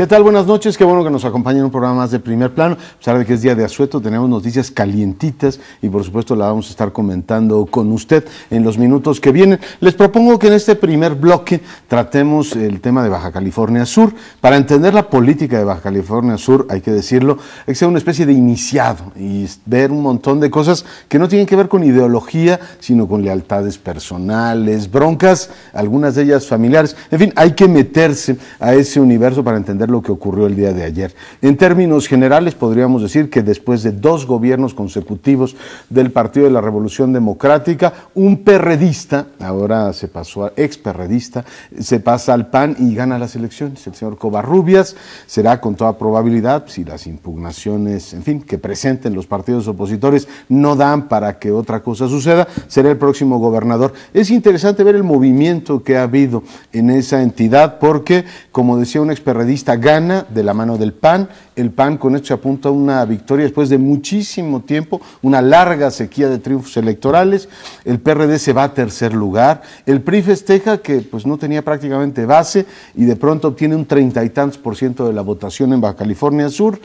¿Qué tal? Buenas noches, qué bueno que nos acompañen en un programa más de Primer Plano. A pesar de que es día de asueto, tenemos noticias calientitas y por supuesto la vamos a estar comentando con usted en los minutos que vienen. Les propongo que en este primer bloque tratemos el tema de Baja California Sur. Para entender la política de Baja California Sur, hay que decirlo, hay que ser una especie de iniciado y ver un montón de cosas que no tienen que ver con ideología, sino con lealtades personales, broncas, algunas de ellas familiares. En fin, hay que meterse a ese universo para entender lo que ocurrió el día de ayer. En términos generales, podríamos decir que después de 2 gobiernos consecutivos del Partido de la Revolución Democrática, un perredista, ahora se pasó a experredista, se pasa al PAN y gana las elecciones. El señor Covarrubias será con toda probabilidad, si las impugnaciones, en fin, que presenten los partidos opositores no dan para que otra cosa suceda, será el próximo gobernador. Es interesante ver el movimiento que ha habido en esa entidad porque, como decía un experredista, gana de la mano del PAN. El PAN con esto se apunta a una victoria después de muchísimo tiempo, una larga sequía de triunfos electorales. El PRD se va a tercer lugar. El PRI festeja que pues no tenía prácticamente base y de pronto obtiene un 30 y tantos % de la votación en Baja California Sur.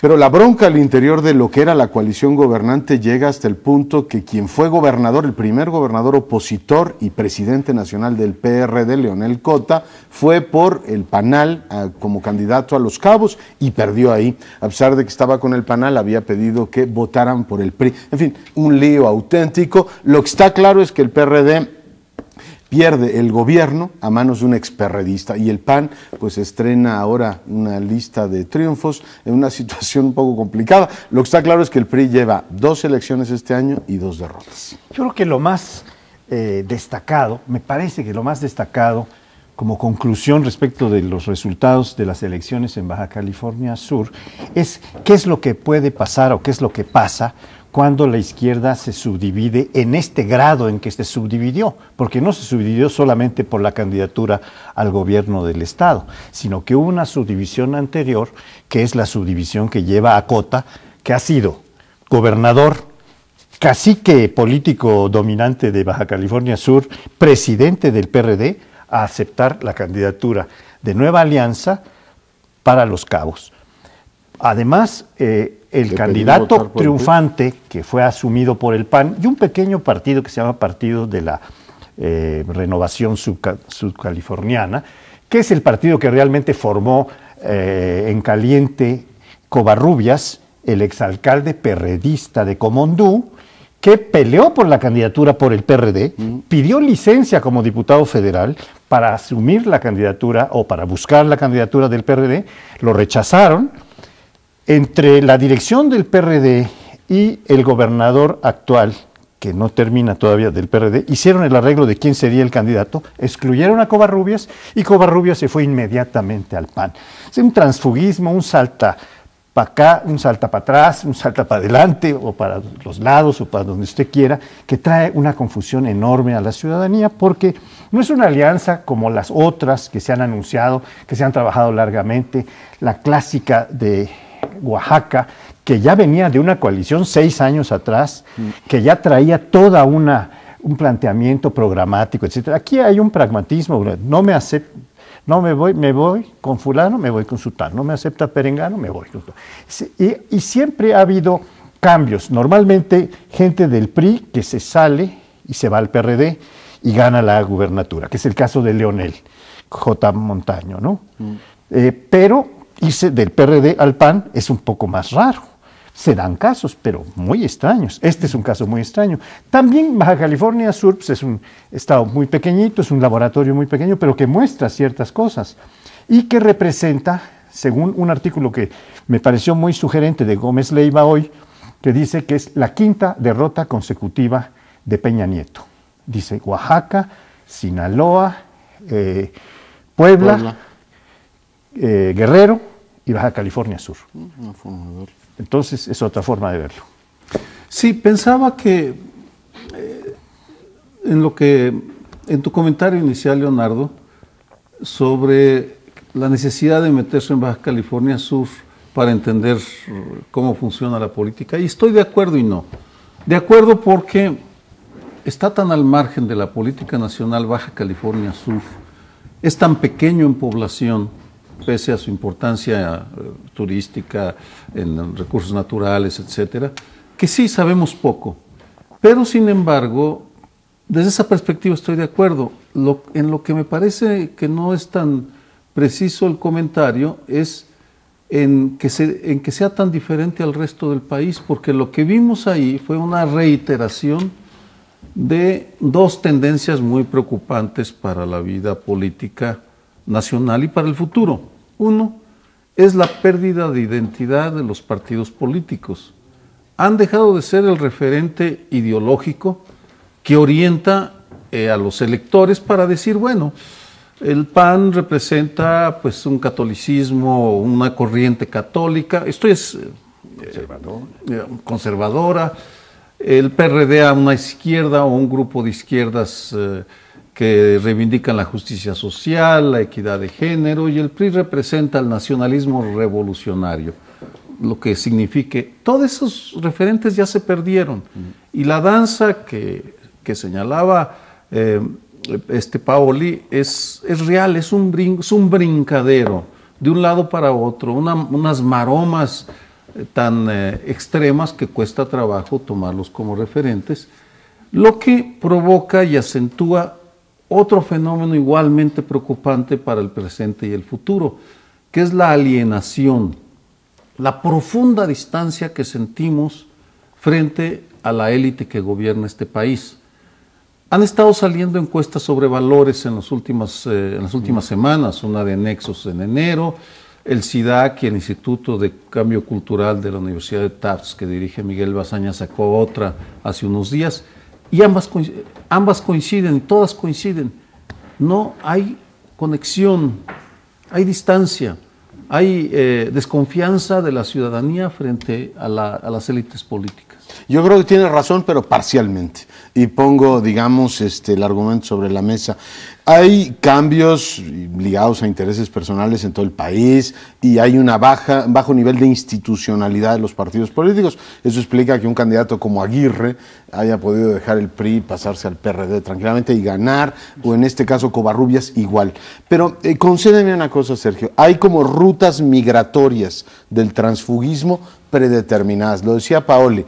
Pero la bronca al interior de lo que era la coalición gobernante llega hasta el punto que quien fue gobernador, el primer gobernador opositor y presidente nacional del PRD, Leonel Cota, fue por el PANAL como candidato a Los Cabos y perdió ahí. A pesar de que estaba con el PANAL, había pedido que votaran por el PRI. En fin, un lío auténtico. Lo que está claro es que el PRD pierde el gobierno a manos de un experredista y el PAN pues estrena ahora una lista de triunfos en una situación un poco complicada. Lo que está claro es que el PRI lleva 2 elecciones este año y 2 derrotas. Yo creo que lo más destacado, me parece que lo más destacado como conclusión respecto de los resultados de las elecciones en Baja California Sur es qué es lo que puede pasar o qué es lo que pasa cuando la izquierda se subdivide en este grado en que se subdividió, porque no se subdividió solamente por la candidatura al gobierno del Estado, sino que hubo una subdivisión anterior, que es la subdivisión que lleva a Cota, que ha sido gobernador, cacique político dominante de Baja California Sur, presidente del PRD, a aceptar la candidatura de Nueva Alianza para Los Cabos. Además, el candidato triunfante que fue asumido por el PAN y un pequeño partido que se llama Partido de la Renovación Sudcaliforniana, que es el partido que realmente formó en caliente Covarrubias, el exalcalde perredista de Comondú, que peleó por la candidatura por el PRD, pidió licencia como diputado federal para asumir la candidatura o para buscar la candidatura del PRD, lo rechazaron. Entre la dirección del PRD y el gobernador actual, que no termina todavía del PRD, hicieron el arreglo de quién sería el candidato, excluyeron a Covarrubias y Covarrubias se fue inmediatamente al PAN. Es un transfugismo, un salta para acá, un salta para atrás, un salta para adelante o para los lados o para donde usted quiera, que trae una confusión enorme a la ciudadanía porque no es una alianza como las otras que se han anunciado, que se han trabajado largamente, la clásica de Oaxaca, que ya venía de una coalición 6 años atrás, que ya traía toda un planteamiento programático, etcétera. Aquí hay un pragmatismo, no me acepta, no me voy con fulano, me voy con sutano, no me acepta perengano, me voy con y siempre ha habido cambios, normalmente gente del PRI que se sale y se va al PRD y gana la gubernatura, que es el caso de Leonel J. Montaño, ¿no? Pero irse del PRD al PAN es un poco más raro. Se dan casos, pero muy extraños. Este es un caso muy extraño. También Baja California Sur pues es un estado muy pequeñito, es un laboratorio muy pequeño, pero que muestra ciertas cosas y que representa, según un artículo que me pareció muy sugerente de Gómez Leiva hoy, que dice que es la 5ª derrota consecutiva de Peña Nieto. Dice Oaxaca, Sinaloa, Puebla. Guerrero y Baja California Sur. Entonces es otra forma de verlo. Sí, pensaba que en tu comentario inicial, Leonardo, sobre la necesidad de meterse en Baja California Sur para entender cómo funciona la política, y estoy de acuerdo y no. De acuerdo porque está tan al margen de la política nacional Baja California Sur, es tan pequeño en población, pese a su importancia turística, en recursos naturales, etcétera, que sí sabemos poco. Pero, sin embargo, desde esa perspectiva estoy de acuerdo. En lo que me parece que no es tan preciso el comentario es en que sea tan diferente al resto del país, porque lo que vimos ahí fue una reiteración de dos tendencias muy preocupantes para la vida política nacional y para el futuro. Uno es la pérdida de identidad de los partidos políticos. Han dejado de ser el referente ideológico que orienta a los electores para decir, bueno, el PAN representa pues un catolicismo, una corriente católica, esto es conservadora, el PRD a una izquierda o un grupo de izquierdas que reivindican la justicia social, la equidad de género, y el PRI representa el nacionalismo revolucionario, lo que signifique, todos esos referentes ya se perdieron, y la danza que señalaba Paoli es real, es un brincadero de un lado para otro, unas maromas tan extremas que cuesta trabajo tomarlos como referentes, lo que provoca y acentúa otro fenómeno igualmente preocupante para el presente y el futuro, que es la alienación, la profunda distancia que sentimos frente a la élite que gobierna este país. Han estado saliendo encuestas sobre valores en las últimas semanas, una de Nexos en enero, el CIDAC y el Instituto de Cambio Cultural de la Universidad de Tufts, que dirige Miguel Bazaña, sacó otra hace unos días, y ambas coinciden, todas coinciden. No hay conexión, hay distancia, hay desconfianza de la ciudadanía frente a las élites políticas. Yo creo que tiene razón, pero parcialmente. Y pongo, digamos, el argumento sobre la mesa. Hay cambios ligados a intereses personales en todo el país y hay un bajo nivel de institucionalidad de los partidos políticos. Eso explica que un candidato como Aguirre haya podido dejar el PRI, pasarse al PRD tranquilamente y ganar, o en este caso Covarrubias igual. Pero concédeme una cosa, Sergio, hay como rutas migratorias del transfugismo predeterminadas. Lo decía Paoli.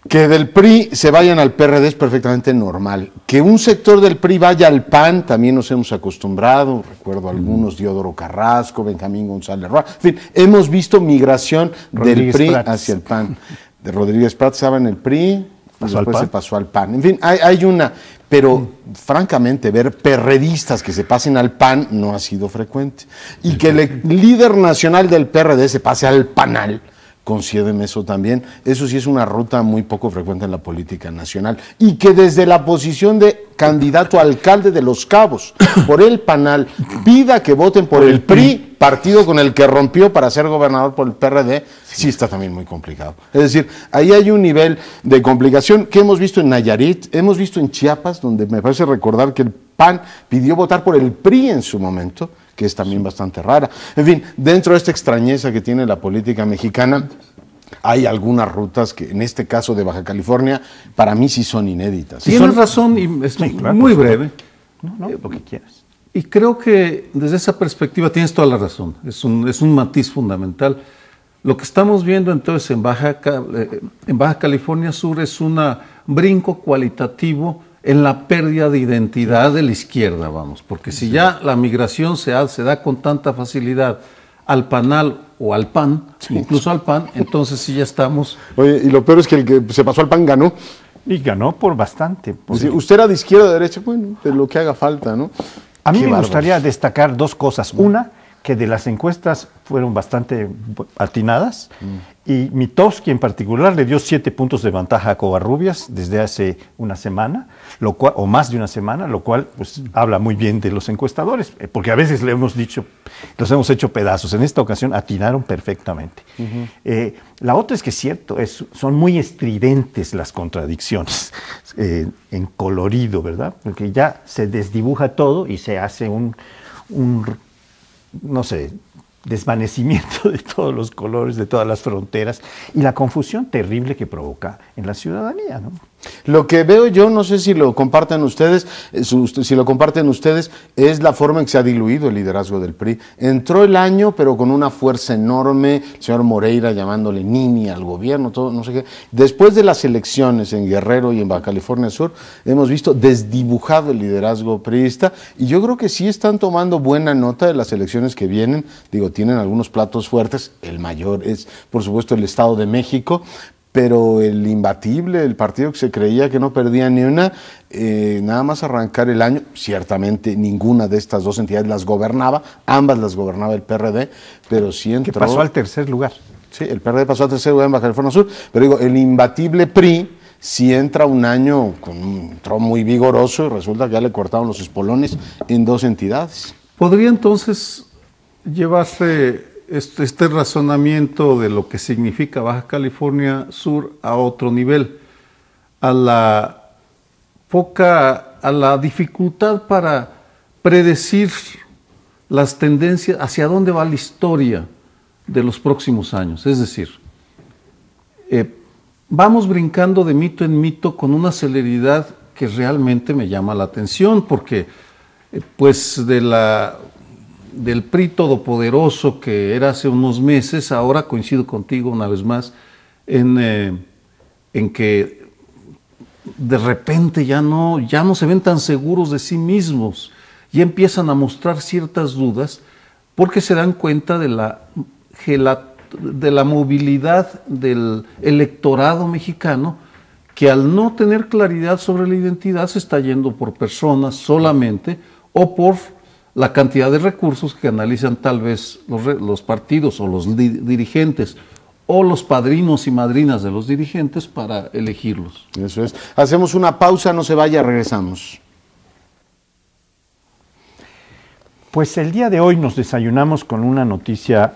Que del PRI se vayan al PRD es perfectamente normal. Que un sector del PRI vaya al PAN, también nos hemos acostumbrado. Recuerdo algunos, Diodoro Carrasco, Benjamín González Roa. En fin, hemos visto migración del PRI hacia el PAN. De Rodríguez Prats estaba en el PRI, después se pasó al PAN. En fin, hay una... Pero, francamente, ver perredistas que se pasen al PAN no ha sido frecuente. Y que el líder nacional del PRD se pase al PANAL, concédeme eso también, eso sí es una ruta muy poco frecuente en la política nacional, y que desde la posición de candidato a alcalde de Los Cabos por el PANAL pida que voten por el PRI, partido con el que rompió para ser gobernador por el PRD, sí está también muy complicado. Es decir, ahí hay un nivel de complicación que hemos visto en Nayarit, hemos visto en Chiapas, donde me parece recordar que el PAN pidió votar por el PRI en su momento, que es también bastante rara. En fin, dentro de esta extrañeza que tiene la política mexicana, hay algunas rutas que, en este caso de Baja California, para mí sí son inéditas. Tienes razón, y es muy breve. No, lo que quieras. Y creo que desde esa perspectiva tienes toda la razón. Es un matiz fundamental. Lo que estamos viendo entonces en Baja California Sur es un brinco cualitativo en la pérdida de identidad de la izquierda, vamos, porque si ya la migración se da con tanta facilidad al PANAL o al PAN, incluso al PAN, entonces sí ya estamos... Oye, y lo peor es que el que se pasó al PAN ganó. Y ganó por bastante. Sí, usted era de izquierda o de derecha, bueno, de lo que haga falta, ¿no? A mí me gustaría destacar dos cosas. Una, que de las encuestas fueron bastante atinadas, y Mitofsky en particular le dio 7 puntos de ventaja a Covarrubias desde hace una semana, o más de una semana, lo cual pues habla muy bien de los encuestadores, porque a veces los hemos hecho pedazos. En esta ocasión atinaron perfectamente. La otra es que es cierto, son muy estridentes las contradicciones, en colorido, ¿verdad? Porque ya se desdibuja todo y se hace un no sé, desvanecimiento de todos los colores, de todas las fronteras, y la confusión terrible que provoca en la ciudadanía, ¿no? Lo que veo yo, no sé si lo comparten ustedes, es la forma en que se ha diluido el liderazgo del PRI. Entró el año, pero con una fuerza enorme, el señor Moreira llamándole nini al gobierno, todo, no sé qué. Después de las elecciones en Guerrero y en Baja California Sur, hemos visto desdibujado el liderazgo priista, y yo creo que sí están tomando buena nota de las elecciones que vienen. Digo, tienen algunos platos fuertes, el mayor es, por supuesto, el Estado de México, pero el imbatible, el partido que se creía que no perdía ni una, nada más arrancar el año, ciertamente ninguna de estas dos entidades las gobernaba, ambas las gobernaba el PRD, pero sí entró... Que pasó al tercer lugar. Sí, el PRD pasó al tercer lugar en Baja California Sur, pero digo, el imbatible PRI sí entra un año, entró muy vigoroso y resulta que ya le cortaron los espolones en dos entidades. ¿Podría entonces llevarse este razonamiento de lo que significa Baja California Sur a otro nivel, a la dificultad para predecir las tendencias, hacia dónde va la historia de los próximos años? Es decir, vamos brincando de mito en mito con una celeridad que realmente me llama la atención, porque pues del PRI todopoderoso que era hace unos meses, ahora coincido contigo una vez más en que de repente ya no se ven tan seguros de sí mismos y empiezan a mostrar ciertas dudas porque se dan cuenta de la movilidad del electorado mexicano, que al no tener claridad sobre la identidad se está yendo por personas solamente o por la cantidad de recursos que analizan tal vez los partidos o los dirigentes o los padrinos y madrinas de los dirigentes para elegirlos. Eso es. Hacemos una pausa, no se vaya, regresamos. Pues el día de hoy nos desayunamos con una noticia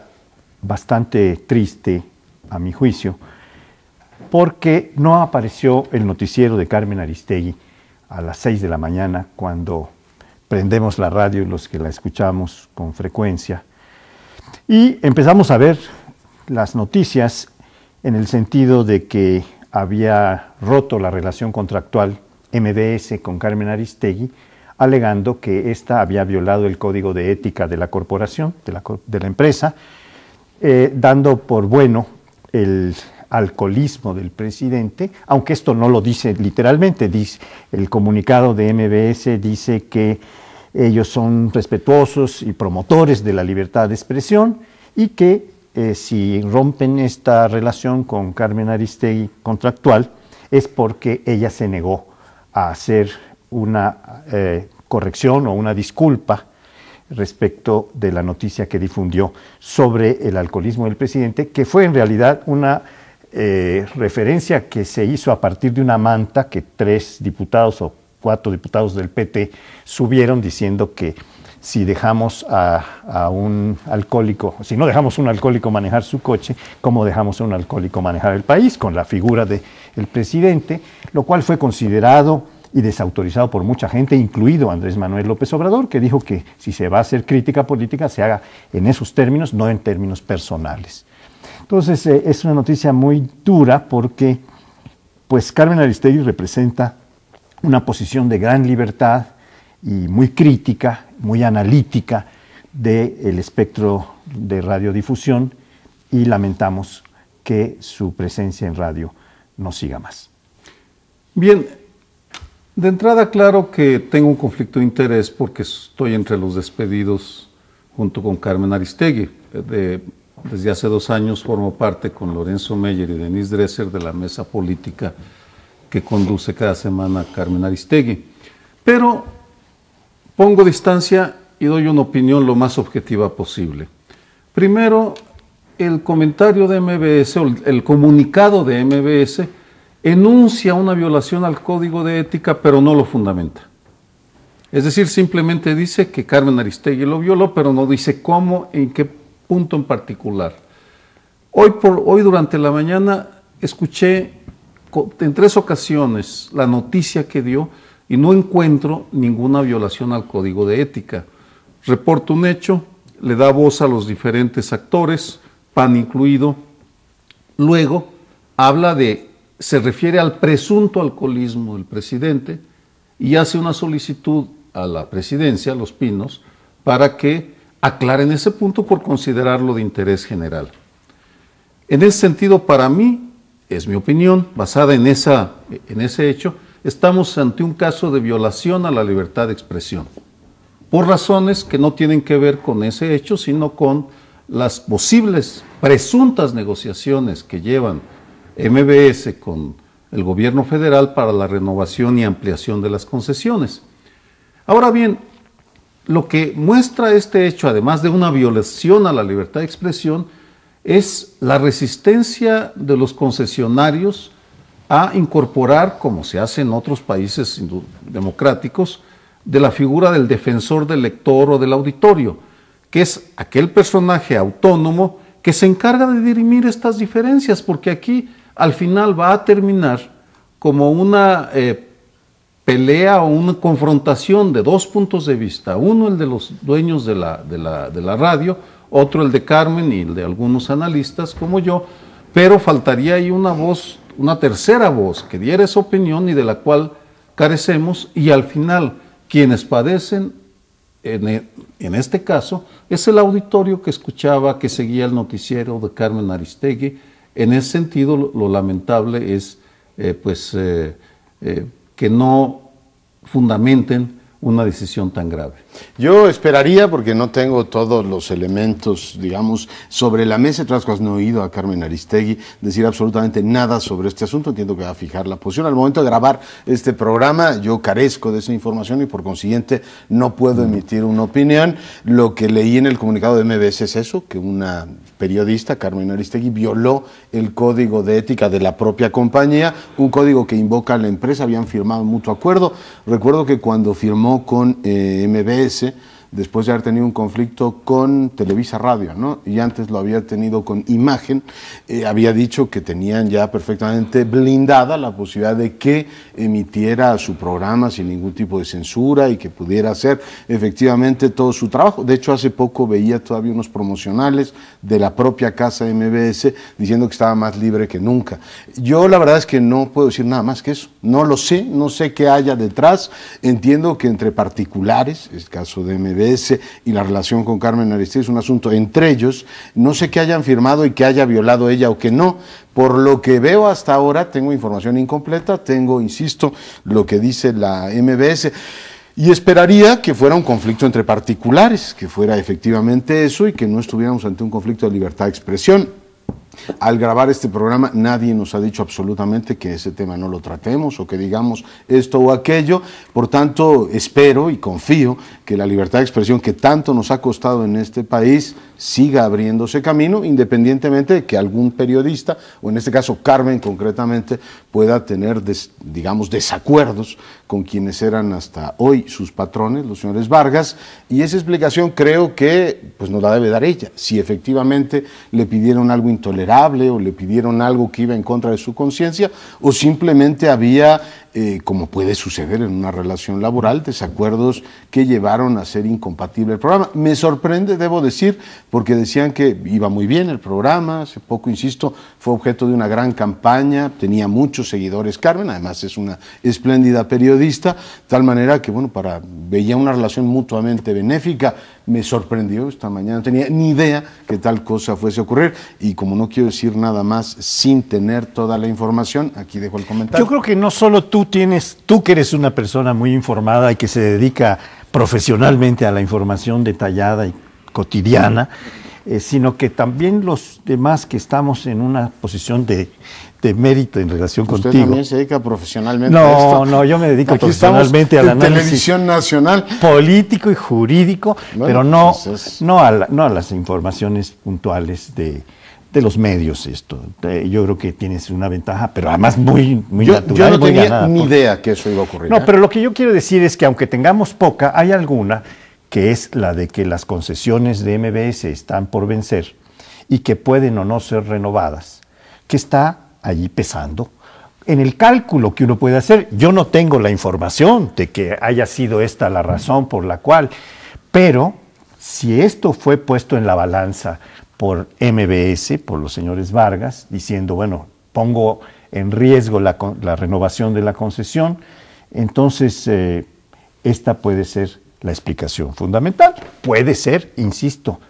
bastante triste, a mi juicio, porque no apareció el noticiero de Carmen Aristegui a las 6 de la mañana, cuando prendemos la radio y los que la escuchamos con frecuencia, y empezamos a ver las noticias en el sentido de que había roto la relación contractual MBS con Carmen Aristegui, alegando que ésta había violado el código de ética de la corporación, de la empresa, dando por bueno el alcoholismo del presidente, aunque esto no lo dice literalmente. El comunicado de MBS dice que ellos son respetuosos y promotores de la libertad de expresión y que si rompen esta relación con Carmen Aristegui contractual es porque ella se negó a hacer una corrección o una disculpa respecto de la noticia que difundió sobre el alcoholismo del presidente, que fue en realidad una referencia que se hizo a partir de una manta que 3 diputados o 4 diputados del PT subieron diciendo que si dejamos a un alcohólico, si no dejamos a un alcohólico manejar su coche, ¿cómo dejamos a un alcohólico manejar el país? Con la figura del presidente, lo cual fue considerado y desautorizado por mucha gente, incluido Andrés Manuel López Obrador, que dijo que si se va a hacer crítica política se haga en esos términos, no en términos personales. Entonces es una noticia muy dura porque pues Carmen Aristegui representa una posición de gran libertad y muy crítica, muy analítica del espectro de radiodifusión, y lamentamos que su presencia en radio no siga más. Bien, de entrada claro que tengo un conflicto de interés porque estoy entre los despedidos junto con Carmen Aristegui. Desde hace 2 años formo parte con Lorenzo Meyer y Denise Dresser de la mesa política que conduce cada semana Carmen Aristegui. Pero pongo distancia y doy una opinión lo más objetiva posible. Primero, el comentario de MBS, o el comunicado de MBS, enuncia una violación al código de ética, pero no lo fundamenta. Es decir, simplemente dice que Carmen Aristegui lo violó, pero no dice cómo, en qué punto en particular. Hoy durante la mañana escuché en 3 ocasiones la noticia que dio y no encuentro ninguna violación al código de ética. Reporta un hecho, le da voz a los diferentes actores, PAN incluido. Luego habla de se refiere al presunto alcoholismo del presidente y hace una solicitud a la presidencia, a Los Pinos, para que aclaren ese punto por considerarlo de interés general. En ese sentido, para mí, es mi opinión, basada en ese hecho, estamos ante un caso de violación a la libertad de expresión, por razones que no tienen que ver con ese hecho, sino con las posibles presuntas negociaciones que llevan MBS con el gobierno federal para la renovación y ampliación de las concesiones. Ahora bien, lo que muestra este hecho, además de una violación a la libertad de expresión, es la resistencia de los concesionarios a incorporar, como se hace en otros países democráticos, de la figura del defensor del lector o del auditorio, que es aquel personaje autónomo que se encarga de dirimir estas diferencias, porque aquí al final va a terminar como una pelea o una confrontación de dos puntos de vista, uno el de los dueños de la radio, otro el de Carmen y el de algunos analistas como yo, pero faltaría ahí una voz, una tercera voz que diera esa opinión y de la cual carecemos, y al final quienes padecen en este caso es el auditorio que escuchaba, que seguía el noticiero de Carmen Aristegui. En ese sentido, lo lamentable es que no fundamenten una decisión tan grave. Yo esperaría, porque no tengo todos los elementos, digamos, sobre la mesa, otras cosas no he oído a Carmen Aristegui decir absolutamente nada sobre este asunto, entiendo que va a fijar la posición. Al momento de grabar este programa, yo carezco de esa información y por consiguiente no puedo emitir una opinión. Lo que leí en el comunicado de MBS es eso, que una periodista, Carmen Aristegui, violó el código de ética de la propia compañía, un código que invoca a la empresa, habían firmado un mutuo acuerdo. Recuerdo que cuando firmó con MBS, después de haber tenido un conflicto con Televisa Radio, ¿no? Y antes lo había tenido con Imagen, había dicho que tenían ya perfectamente blindada la posibilidad de que emitiera su programa sin ningún tipo de censura y que pudiera hacer efectivamente todo su trabajo. De hecho, hace poco veía todavía unos promocionales de la propia casa MBS diciendo que estaba más libre que nunca. Yo la verdad es que no puedo decir nada más que eso. No lo sé, no sé qué haya detrás. Entiendo que entre particulares, el caso de MBS y la relación con Carmen Aristegui es un asunto entre ellos, no sé qué hayan firmado y que haya violado ella o que no. Por lo que veo hasta ahora, tengo información incompleta, tengo, insisto, lo que dice la MBS, y esperaría que fuera un conflicto entre particulares, que fuera efectivamente eso y que no estuviéramos ante un conflicto de libertad de expresión. Al grabar este programa nadie nos ha dicho absolutamente que ese tema no lo tratemos o que digamos esto o aquello, por tanto espero y confío que la libertad de expresión que tanto nos ha costado en este país siga abriéndose camino, independientemente de que algún periodista, o en este caso Carmen concretamente, pueda tener, digamos, desacuerdos con quienes eran hasta hoy sus patrones, los señores Vargas, y esa explicación creo que pues nos la debe dar ella. Si efectivamente le pidieron algo intolerable o le pidieron algo que iba en contra de su conciencia, o simplemente había, como puede suceder en una relación laboral, desacuerdos que llevaron a ser incompatible el programa. Me sorprende, debo decir, porque decían que iba muy bien el programa, hace poco, insisto, fue objeto de una gran campaña, tenía muchos seguidores Carmen, además es una espléndida periodista, de tal manera que, bueno, veía una relación mutuamente benéfica. Me sorprendió esta mañana, no tenía ni idea que tal cosa fuese a ocurrir, y como no quiero decir nada más sin tener toda la información, aquí dejo el comentario. Yo creo que no solo tú que eres una persona muy informada y que se dedica profesionalmente a la información detallada y cotidiana, sino que también los demás que estamos en una posición de mérito en relación contigo. ¿Usted también se dedica profesionalmente a esto? No, yo me dedico Aquí profesionalmente al análisis Televisión Nacional político y jurídico, bueno, pero no a las informaciones puntuales de los medios. Yo creo que tienes una ventaja, pero además muy natural. Yo no muy tenía ganada, ni idea que eso iba a ocurrir. No, pero lo que yo quiero decir es que aunque tengamos poca, hay alguna que es la de que las concesiones de MBS están por vencer y que pueden o no ser renovadas, que está allí pesando en el cálculo que uno puede hacer. Yo no tengo la información de que haya sido esta la razón por la cual, pero si esto fue puesto en la balanza por MBS, por los señores Vargas, diciendo, bueno, pongo en riesgo la renovación de la concesión. Entonces, esta puede ser la explicación fundamental. Puede ser, insisto,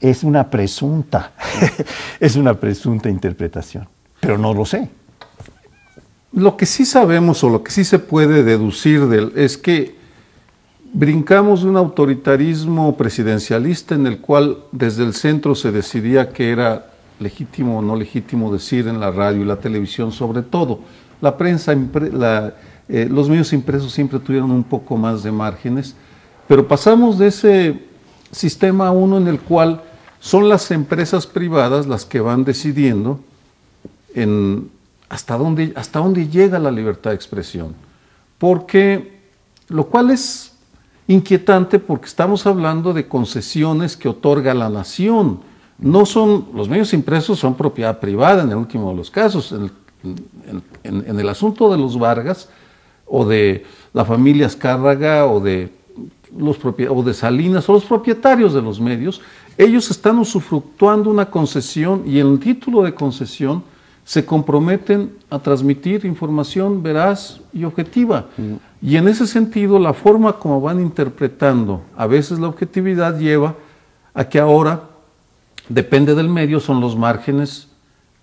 es una presunta, es una presunta interpretación, pero no lo sé. Lo que sí sabemos o lo que sí se puede deducir es que brincamos de un autoritarismo presidencialista en el cual desde el centro se decidía qué era legítimo o no legítimo decir en la radio y la televisión, sobre todo. La prensa, los medios impresos siempre tuvieron un poco más de márgenes, pero pasamos de ese sistema a uno en el cual son las empresas privadas las que van decidiendo hasta dónde llega la libertad de expresión. Lo cual es inquietante porque estamos hablando de concesiones que otorga la nación. Los medios impresos son propiedad privada en el último de los casos. En el asunto de los Vargas o de la familia Azcárraga o de Salinas o los propietarios de los medios, ellos están usufructuando una concesión y en el título de concesión se comprometen a transmitir información veraz y objetiva. Y en ese sentido, la forma como van interpretando a veces la objetividad lleva a que ahora, depende del medio, son los márgenes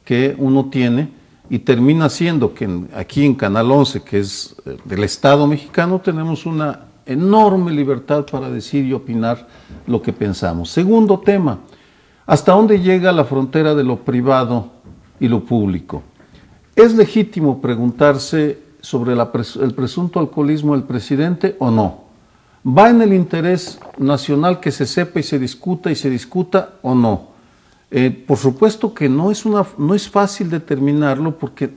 que uno tiene y termina siendo que aquí en Canal 11, que es del Estado mexicano, tenemos una enorme libertad para decir y opinar lo que pensamos. Segundo tema, ¿hasta dónde llega la frontera de lo privado y lo público? ¿Es legítimo preguntarse sobre el presunto alcoholismo del presidente o no? ¿Va en el interés nacional que se sepa y se discuta o no? Por supuesto que no es fácil determinarlo porque,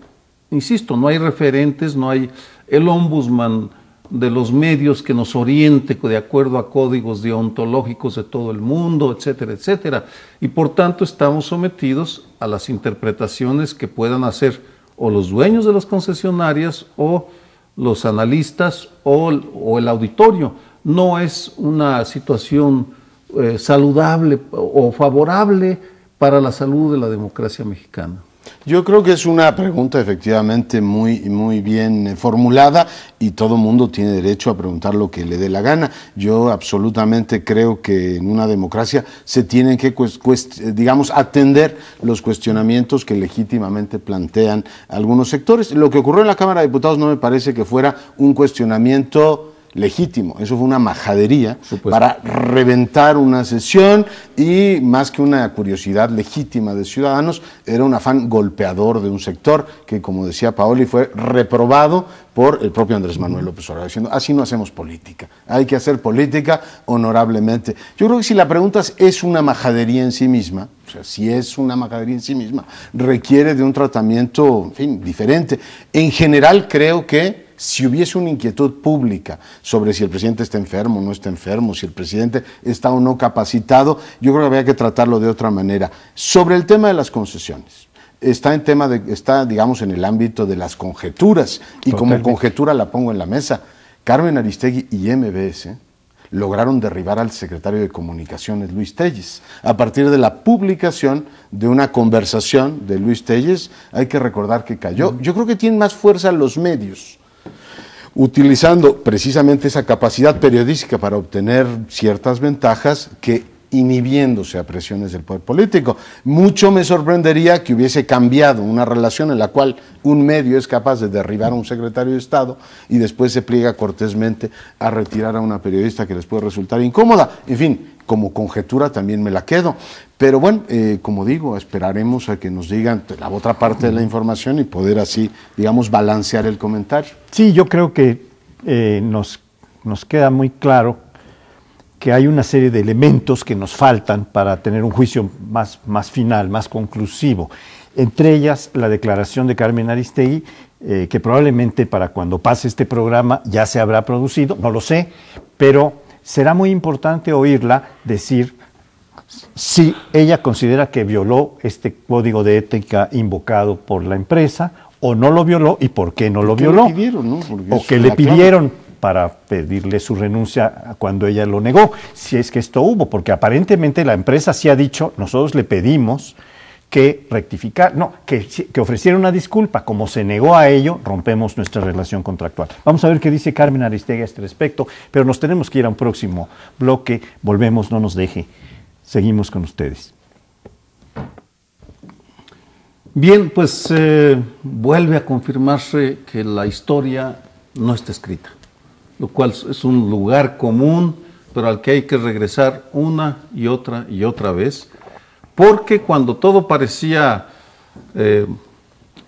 insisto, no hay referentes, no hay el ombudsman de los medios que nos oriente de acuerdo a códigos deontológicos de todo el mundo, etcétera, etcétera. Y por tanto estamos sometidos a las interpretaciones que puedan hacer o los dueños de las concesionarias o los analistas o el auditorio. No es una situación saludable o favorable para la salud de la democracia mexicana. Yo creo que es una pregunta efectivamente muy bien formulada y todo mundo tiene derecho a preguntar lo que le dé la gana. Yo absolutamente creo que en una democracia se tienen que, digamos, atender los cuestionamientos que legítimamente plantean algunos sectores. Lo que ocurrió en la Cámara de Diputados no me parece que fuera un cuestionamiento legítimo, eso fue una majadería para reventar una sesión y más que una curiosidad legítima de ciudadanos, era un afán golpeador de un sector que, como decía Paoli, fue reprobado por el propio Andrés Manuel López Obrador, diciendo, así no hacemos política, hay que hacer política honorablemente. Yo creo que si la pregunta es una majadería en sí misma, o sea, si es una majadería en sí misma, requiere de un tratamiento, en fin, diferente. En general creo que si hubiese una inquietud pública sobre si el presidente está enfermo o no está enfermo, si el presidente está o no capacitado, yo creo que habría que tratarlo de otra manera. Sobre el tema de las concesiones, está digamos, en el ámbito de las conjeturas, y como conjetura la pongo en la mesa. Carmen Aristegui y MBS lograron derribar al secretario de Comunicaciones, Luis Telles, a partir de la publicación de una conversación de Luis Telles. Hay que recordar que cayó. Yo creo que tienen más fuerza los medios, utilizando precisamente esa capacidad periodística para obtener ciertas ventajas, que inhibiéndose a presiones del poder político. Mucho me sorprendería que hubiese cambiado una relación en la cual un medio es capaz de derribar a un secretario de Estado y después se pliega cortésmente a retirar a una periodista que les puede resultar incómoda. En fin, como conjetura también me la quedo. Pero bueno, como digo, esperaremos a que nos digan la otra parte de la información y poder así, digamos, balancear el comentario. Sí, yo creo que nos queda muy claro que hay una serie de elementos que nos faltan para tener un juicio más final, más conclusivo. Entre ellas, la declaración de Carmen Aristegui, que probablemente para cuando pase este programa ya se habrá producido, no lo sé, pero será muy importante oírla decir si ella considera que violó este código de ética invocado por la empresa o no lo violó y por qué no lo violó. ¿Qué le pidieron, no? O que le pidieron para pedirle su renuncia cuando ella lo negó, si es que esto hubo, porque aparentemente la empresa sí ha dicho, nosotros le pedimos que rectificar, no, que ofreciera una disculpa. Como se negó a ello, rompemos nuestra relación contractual. Vamos a ver qué dice Carmen Aristegui a este respecto, pero nos tenemos que ir a un próximo bloque. Volvemos, no nos deje. Seguimos con ustedes. Bien, pues vuelve a confirmarse que la historia no está escrita, lo cual es un lugar común, pero al que hay que regresar una y otra vez, porque cuando todo parecía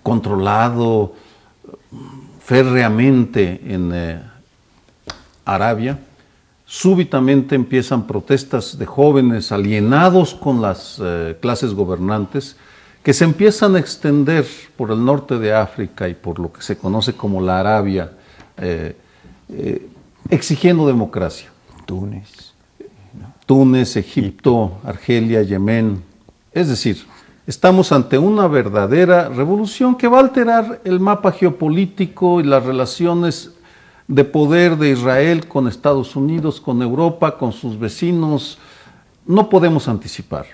controlado férreamente en Arabia, súbitamente empiezan protestas de jóvenes alienados con las clases gobernantes, que se empiezan a extender por el norte de África y por lo que se conoce como la Arabia, exigiendo democracia. Túnez, Egipto, Argelia, Yemen. Es decir, estamos ante una verdadera revolución que va a alterar el mapa geopolítico y las relaciones de poder de Israel con Estados Unidos, con Europa, con sus vecinos. No podemos anticipar.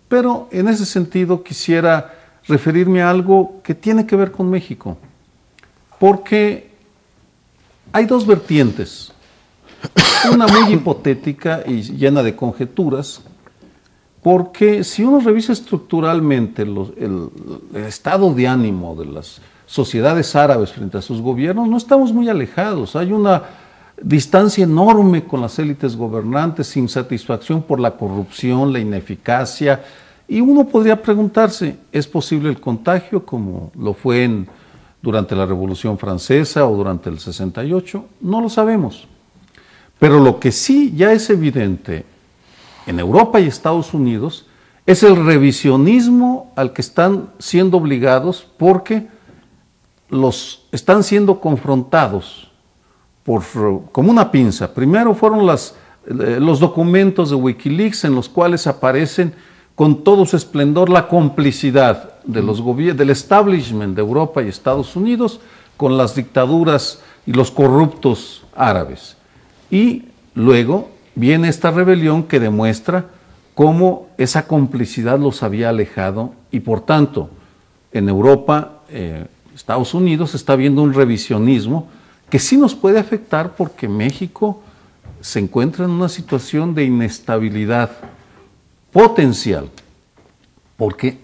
Pero en ese sentido quisiera referirme a algo que tiene que ver con México, porque hay dos vertientes, una muy hipotética y llena de conjeturas, porque si uno revisa estructuralmente el estado de ánimo de las sociedades árabes frente a sus gobiernos, no estamos muy alejados. Hay una distancia enorme con las élites gobernantes, insatisfacción por la corrupción, la ineficacia, y uno podría preguntarse, ¿es posible el contagio como lo fue durante la Revolución Francesa o durante el 68? No lo sabemos. Pero lo que sí ya es evidente en Europa y Estados Unidos es el revisionismo al que están siendo obligados, porque los están siendo confrontados como una pinza. Primero fueron los documentos de Wikileaks, en los cuales aparecen con todo su esplendor la complicidad de los del establishment de Europa y Estados Unidos con las dictaduras y los corruptos árabes. Y luego viene esta rebelión que demuestra cómo esa complicidad los había alejado, y por tanto en Europa, Estados Unidos, está viendo un revisionismo que sí nos puede afectar, porque México se encuentra en una situación de inestabilidad potencial, porque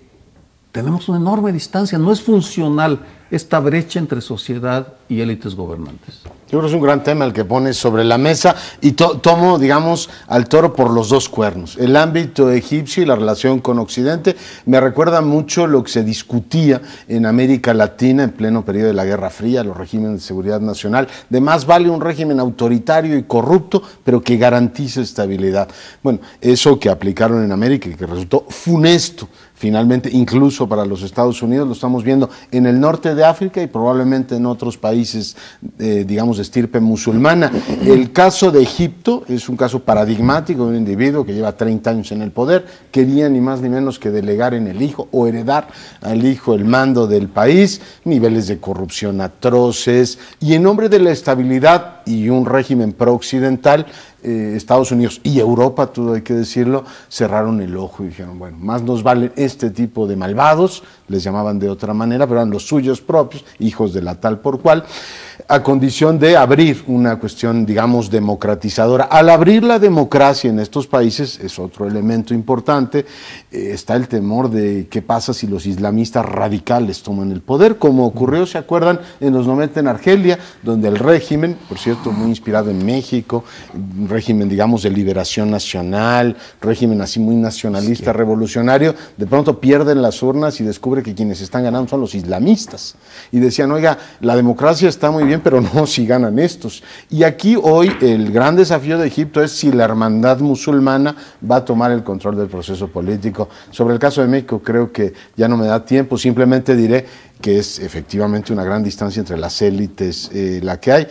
tenemos una enorme distancia, no es funcional esta brecha entre sociedad y élites gobernantes. Yo creo que es un gran tema el que pones sobre la mesa, y tomo, digamos, al toro por los dos cuernos. El ámbito egipcio y la relación con Occidente me recuerda mucho lo que se discutía en América Latina en pleno periodo de la Guerra Fría, los regímenes de seguridad nacional, de más vale un régimen autoritario y corrupto, pero que garantice estabilidad. Bueno, eso que aplicaron en América y que resultó funesto, finalmente, incluso para los Estados Unidos, lo estamos viendo en el norte de África y probablemente en otros países, digamos, de estirpe musulmana. El caso de Egipto es un caso paradigmático de un individuo que lleva 30 años en el poder, quería ni más ni menos que delegar en el hijo o heredar al hijo el mando del país, niveles de corrupción atroces, y en nombre de la estabilidad y un régimen pro-occidental, Estados Unidos y Europa, todo hay que decirlo, cerraron el ojo y dijeron, bueno, más nos valen este tipo de malvados, les llamaban de otra manera, pero eran los suyos propios, hijos de la tal por cual, a condición de abrir una cuestión, digamos, democratizadora. Al abrir la democracia en estos países, es otro elemento importante, está el temor de qué pasa si los islamistas radicales toman el poder, como ocurrió, ¿se acuerdan?, en los 90 en Argelia, donde el régimen, por cierto, muy inspirado en México, un régimen, digamos, de liberación nacional, régimen así muy nacionalista, revolucionario, de pronto pierden las urnas y descubre que quienes están ganando son los islamistas. Y decían, oiga, la democracia está muy bien, pero no si ganan estos. Y aquí hoy el gran desafío de Egipto es si la hermandad musulmana va a tomar el control del proceso político. Sobre el caso de México creo que ya no me da tiempo, simplemente diré que es efectivamente una gran distancia entre las élites la que hay.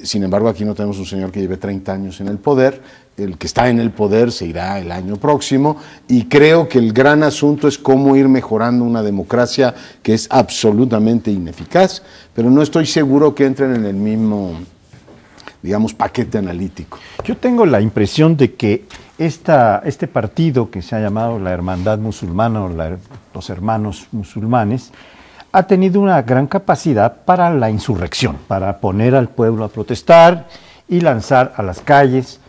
Sin embargo, aquí no tenemos un señor que lleve 30 años en el poder. El que está en el poder se irá el año próximo, y creo que el gran asunto es cómo ir mejorando una democracia que es absolutamente ineficaz, pero no estoy seguro que entren en el mismo digamos, paquete analítico. Yo tengo la impresión de que este partido que se ha llamado la Hermandad Musulmana o los Hermanos Musulmanes ha tenido una gran capacidad para la insurrección, para poner al pueblo a protestar y lanzar a las calles,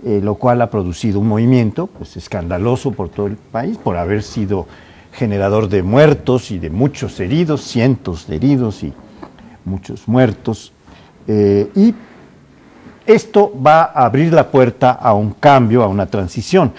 lo cual ha producido un movimiento pues, escandaloso por todo el país, por haber sido generador de muertos y de muchos heridos, cientos de heridos y muchos muertos. Y esto va a abrir la puerta a un cambio, a una transición.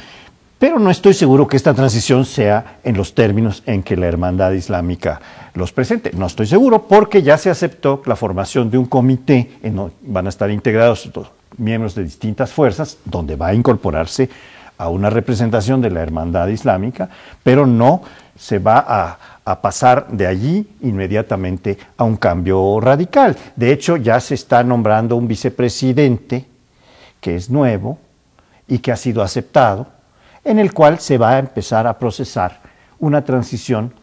Pero no estoy seguro que esta transición sea en los términos en que la Hermandad Islámica los presente. No estoy seguro porque ya se aceptó la formación de un comité, van a estar integrados miembros de distintas fuerzas, donde va a incorporarse a una representación de la Hermandad Islámica, pero no se va a pasar de allí inmediatamente a un cambio radical. De hecho, ya se está nombrando un vicepresidente que es nuevo y que ha sido aceptado, en el cual se va a empezar a procesar una transición.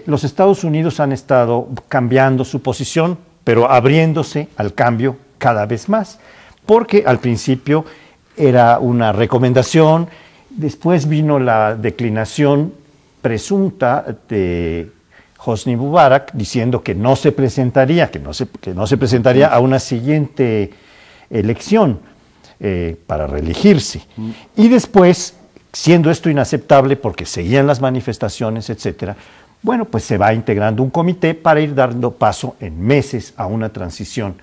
Los Estados Unidos han estado cambiando su posición, pero abriéndose al cambio cada vez más, porque al principio era una recomendación, después vino la declinación presunta de Hosni Mubarak diciendo que no se presentaría, que no se presentaría a una siguiente elección para reelegirse. Y después, siendo esto inaceptable porque seguían las manifestaciones, etcétera, bueno, pues se va integrando un comité para ir dando paso en meses a una transición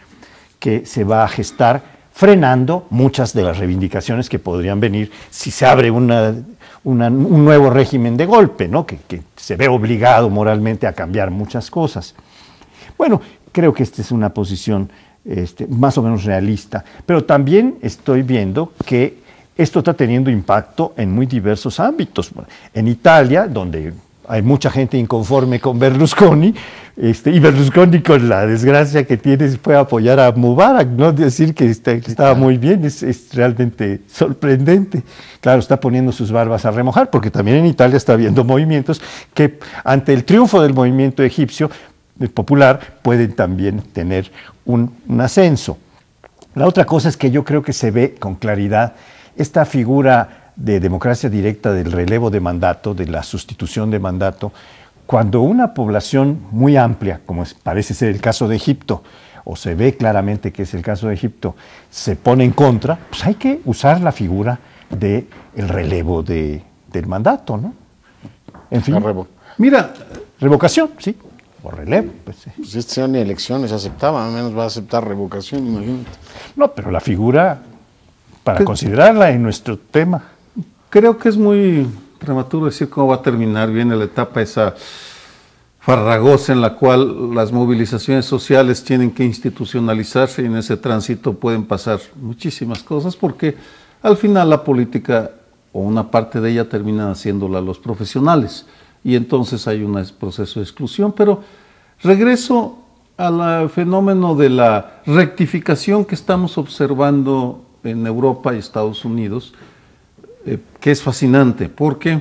que se va a gestar, frenando muchas de las reivindicaciones que podrían venir si se abre un nuevo régimen de golpe, ¿no? que se ve obligado moralmente a cambiar muchas cosas. Bueno, creo que esta es una posición más o menos realista, pero también estoy viendo que esto está teniendo impacto en muy diversos ámbitos. En Italia, donde hay mucha gente inconforme con Berlusconi, y Berlusconi, con la desgracia que tiene, fue a apoyar a Mubarak, ¿no? Decir que estaba muy bien es realmente sorprendente. Claro, está poniendo sus barbas a remojar, porque también en Italia está habiendo movimientos que, ante el triunfo del movimiento egipcio popular, pueden también tener un ascenso. La otra cosa es que yo creo que se ve con claridad esta figura de democracia directa, del relevo de mandato, de la sustitución de mandato, cuando una población muy amplia, como parece ser el caso de Egipto, o se ve claramente que es el caso de Egipto, se pone en contra, pues hay que usar la figura del relevo del mandato, ¿no? En fin. Mira, revocación, sí, o relevo. Pues si este señor ni elecciones aceptaba, al menos va a aceptar revocación, imagínate. No, pero la figura, para considerarla en nuestro tema. Creo que es muy prematuro decir cómo va a terminar. Viene la etapa esa farragosa en la cual las movilizaciones sociales tienen que institucionalizarse, y en ese tránsito pueden pasar muchísimas cosas, porque al final la política, o una parte de ella, terminan haciéndola los profesionales, y entonces hay un proceso de exclusión. Pero regreso al fenómeno de la rectificación que estamos observando en Europa y Estados Unidos, que es fascinante, porque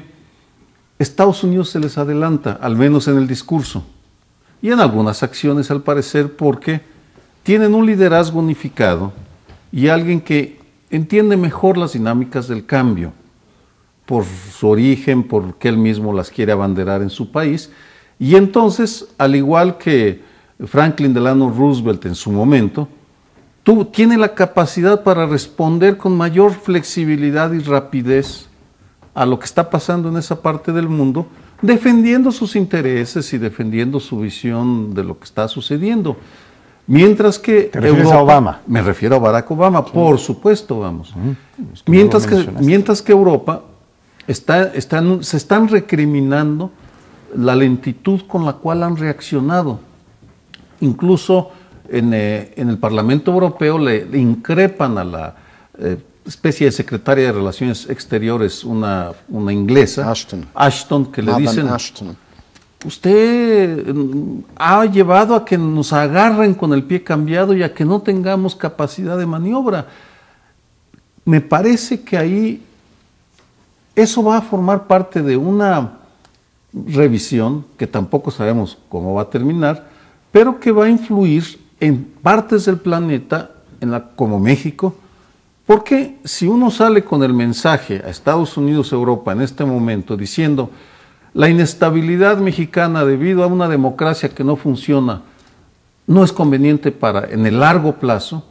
Estados Unidos se les adelanta, al menos en el discurso, y en algunas acciones al parecer, porque tienen un liderazgo unificado y alguien que entiende mejor las dinámicas del cambio, por su origen, porque él mismo las quiere abanderar en su país, y entonces, al igual que Franklin Delano Roosevelt en su momento, tiene la capacidad para responder con mayor flexibilidad y rapidez a lo que está pasando en esa parte del mundo, defendiendo sus intereses y defendiendo su visión de lo que está sucediendo. Mientras que ¿Te refieres a Obama? Me refiero a Barack Obama, sí. Por supuesto, vamos. Es que mientras que Europa se están recriminando la lentitud con la cual han reaccionado. Incluso en el Parlamento Europeo le increpan a la especie de secretaria de Relaciones Exteriores, una inglesa, Ashton, que le dicen, usted ha llevado a que nos agarren con el pie cambiado y a que no tengamos capacidad de maniobra. Me parece que ahí eso va a formar parte de una revisión que tampoco sabemos cómo va a terminar, pero que va a influir en partes del planeta como México, porque si uno sale con el mensaje a Estados Unidos, Europa en este momento diciendo la inestabilidad mexicana debido a una democracia que no funciona no es conveniente en el largo plazo,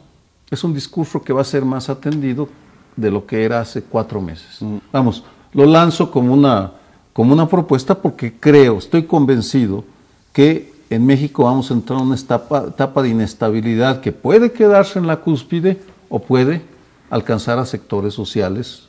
es un discurso que va a ser más atendido de lo que era hace 4 meses. Vamos, lo lanzo como una propuesta porque estoy convencido que en México vamos a entrar en una etapa de inestabilidad que puede quedarse en la cúspide o puede alcanzar a sectores sociales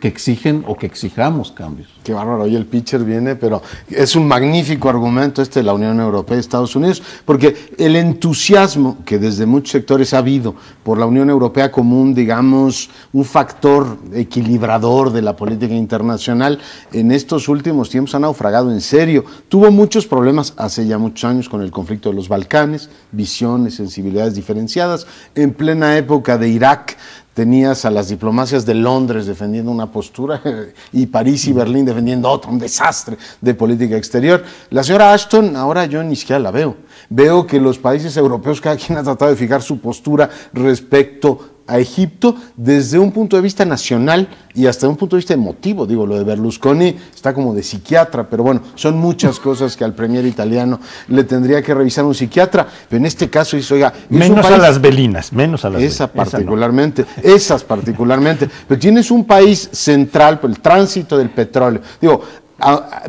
que exigen o que exijamos cambios. Qué bárbaro, hoy el pitcher viene, pero es un magnífico argumento de la Unión Europea y Estados Unidos, porque el entusiasmo que desde muchos sectores ha habido por la Unión Europea como un factor equilibrador de la política internacional, en estos últimos tiempos ha naufragado en serio. Tuvo muchos problemas hace ya muchos años con el conflicto de los Balcanes, visiones, sensibilidades diferenciadas. En plena época de Irak, tenías a las diplomacias de Londres defendiendo una postura y París y Berlín defendiendo otra, un desastre de política exterior. La señora Ashton, ahora yo ni siquiera la veo. Veo que los países europeos, cada quien ha tratado de fijar su postura respecto a Egipto desde un punto de vista nacional y hasta un punto de vista emotivo. Digo, lo de Berlusconi está como de psiquiatra, pero bueno, son muchas cosas que al premier italiano le tendría que revisar un psiquiatra, pero en este caso dice, oiga, menos a las velinas, menos a las velinas. No. Esas particularmente, pero tienes un país central por el tránsito del petróleo. Digo,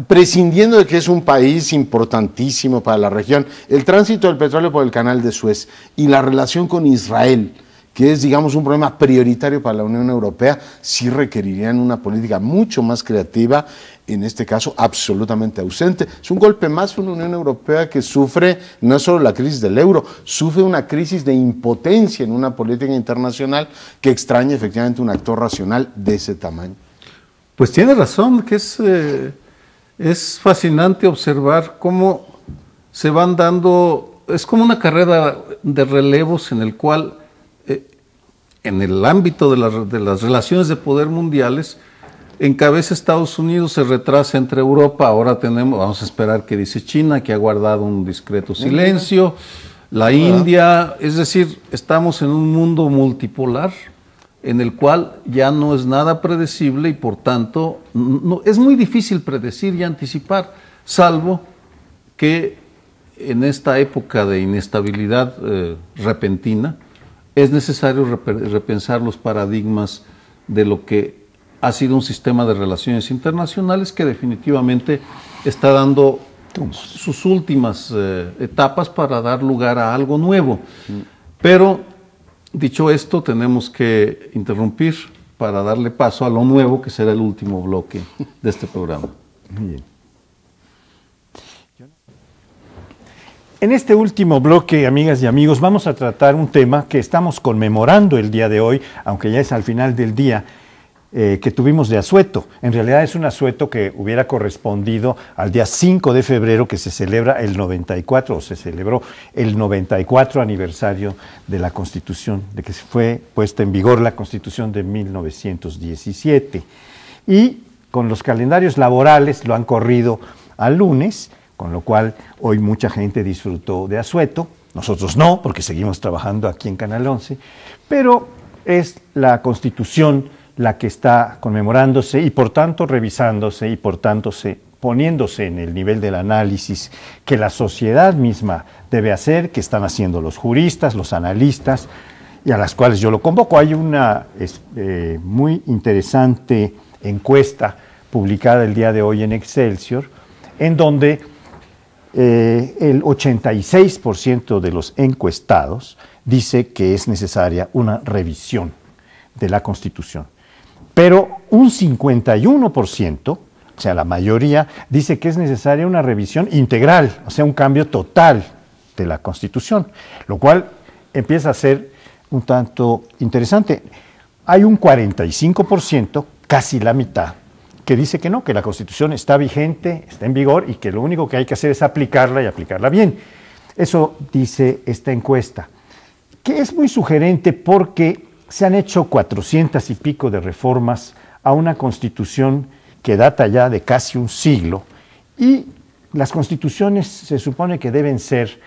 prescindiendo de que es un país importantísimo para la región, el tránsito del petróleo por el canal de Suez y la relación con Israel, que es, digamos, un problema prioritario para la Unión Europea, sí requerirían una política mucho más creativa, en este caso absolutamente ausente. Es un golpe más para una Unión Europea que sufre no solo la crisis del euro, sufre una crisis de impotencia en una política internacional que extraña efectivamente un actor racional de ese tamaño. Pues tiene razón, que es fascinante observar cómo se van dando, es como una carrera de relevos en el cual en el ámbito de las relaciones de poder mundiales, encabeza Estados Unidos, se retrasa entre Europa, ahora vamos a esperar qué dice China, que ha guardado un discreto silencio, la India, es decir, estamos en un mundo multipolar en el cual ya no es nada predecible y por tanto es muy difícil predecir y anticipar, salvo que en esta época de inestabilidad repentina, es necesario repensar los paradigmas de lo que ha sido un sistema de relaciones internacionales que definitivamente está dando sus últimas etapas para dar lugar a algo nuevo. Pero, dicho esto, tenemos que interrumpir para darle paso a lo nuevo, que será el último bloque de este programa. Muy bien. En este último bloque, amigas y amigos, vamos a tratar un tema que estamos conmemorando el día de hoy, aunque ya es al final del día, que tuvimos de asueto. En realidad es un asueto que hubiera correspondido al día 5 de febrero, que se celebra el 94, o se celebró el 94 aniversario de la Constitución, de que fue puesta en vigor la Constitución de 1917. Y con los calendarios laborales lo han corrido al lunes, con lo cual hoy mucha gente disfrutó de asueto, nosotros no, porque seguimos trabajando aquí en Canal 11, pero es la Constitución la que está conmemorándose y por tanto revisándose y por tanto poniéndose en el nivel del análisis que la sociedad misma debe hacer, que están haciendo los juristas, los analistas, y a las cuales yo lo convoco. Hay una muy interesante encuesta publicada el día de hoy en Excelsior, en donde el 86% de los encuestados dice que es necesaria una revisión de la Constitución. Pero un 51%, o sea, la mayoría, dice que es necesaria una revisión integral, o sea, un cambio total de la Constitución, lo cual empieza a ser un tanto interesante. Hay un 45%, casi la mitad, que dice que no, que la Constitución está vigente, está en vigor y que lo único que hay que hacer es aplicarla y aplicarla bien. Eso dice esta encuesta, que es muy sugerente porque se han hecho 400 y pico de reformas a una Constitución que data ya de casi un siglo, y las constituciones se supone que deben ser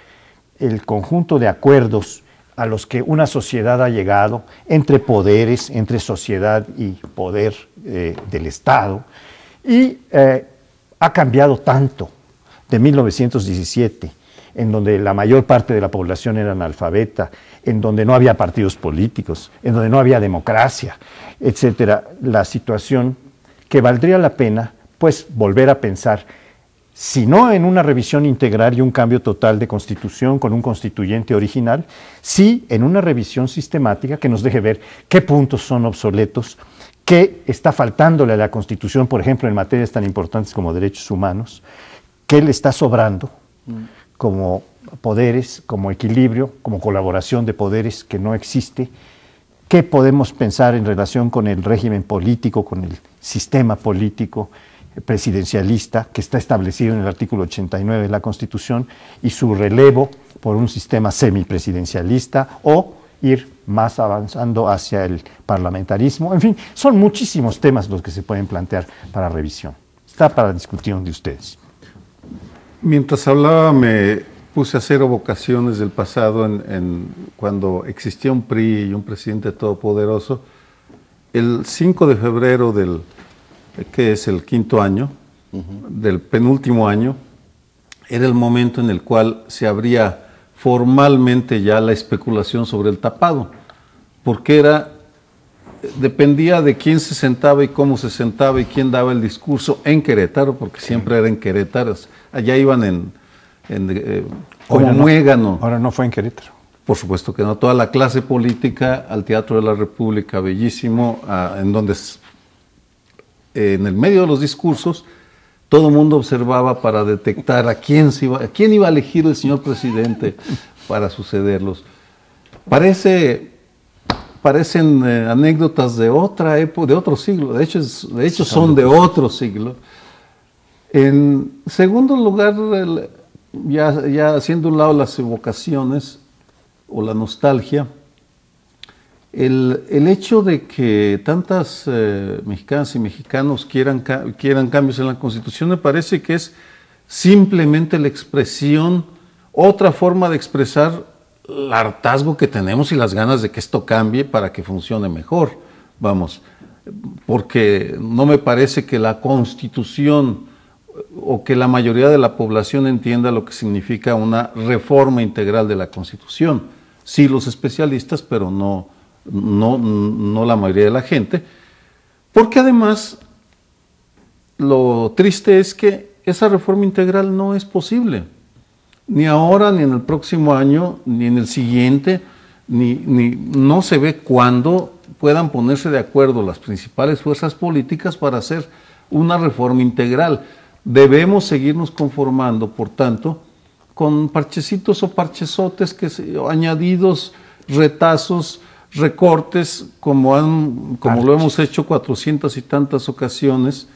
el conjunto de acuerdos a los que una sociedad ha llegado entre poderes, entre sociedad y poder del Estado, y ha cambiado tanto de 1917, en donde la mayor parte de la población era analfabeta, en donde no había partidos políticos, en donde no había democracia, etcétera, la situación que valdría la pena, pues, volver a pensar, si no en una revisión integral y un cambio total de constitución con un constituyente original, sí en una revisión sistemática que nos deje ver qué puntos son obsoletos, qué está faltándole a la Constitución, por ejemplo, en materias tan importantes como derechos humanos, qué le está sobrando como poderes, como equilibrio, como colaboración de poderes que no existe, qué podemos pensar en relación con el régimen político, con el sistema político presidencialista que está establecido en el artículo 89 de la Constitución y su relevo por un sistema semipresidencialista o ir más avanzando hacia el parlamentarismo. En fin, son muchísimos temas los que se pueden plantear para revisión. Está para discusión de ustedes. Mientras hablaba me puse a hacer evocaciones del pasado cuando existía un PRI y un presidente todopoderoso. El 5 de febrero que es el quinto año, del penúltimo año, era el momento en el cual se abría formalmente ya la especulación sobre el tapado, porque dependía de quién se sentaba y cómo se sentaba y quién daba el discurso en Querétaro, porque siempre era en Querétaro, allá iban como muégano. Ahora no fue en Querétaro. Por supuesto que no, toda la clase política al Teatro de la República, bellísimo, en donde en el medio de los discursos todo el mundo observaba para detectar a quién iba a elegir el señor presidente para sucederlos. Parecen anécdotas de otra época, de otro siglo, de hecho son de otro siglo. En segundo lugar, ya haciendo un lado las evocaciones o la nostalgia, el hecho de que tantas mexicanas y mexicanos quieran cambios en la Constitución me parece que es simplemente la expresión, otra forma de expresar el hartazgo que tenemos y las ganas de que esto cambie para que funcione mejor, vamos, porque no me parece que la Constitución o que la mayoría de la población entienda lo que significa una reforma integral de la Constitución. Sí los especialistas, pero no la mayoría de la gente, porque además lo triste es que esa reforma integral no es posible, ni ahora, ni en el próximo año, ni en el siguiente, no se ve cuándo puedan ponerse de acuerdo las principales fuerzas políticas para hacer una reforma integral. Debemos seguirnos conformando, por tanto, con parchecitos o parchesotes, añadidos, retazos, recortes, como lo hemos hecho 400 y tantas ocasiones,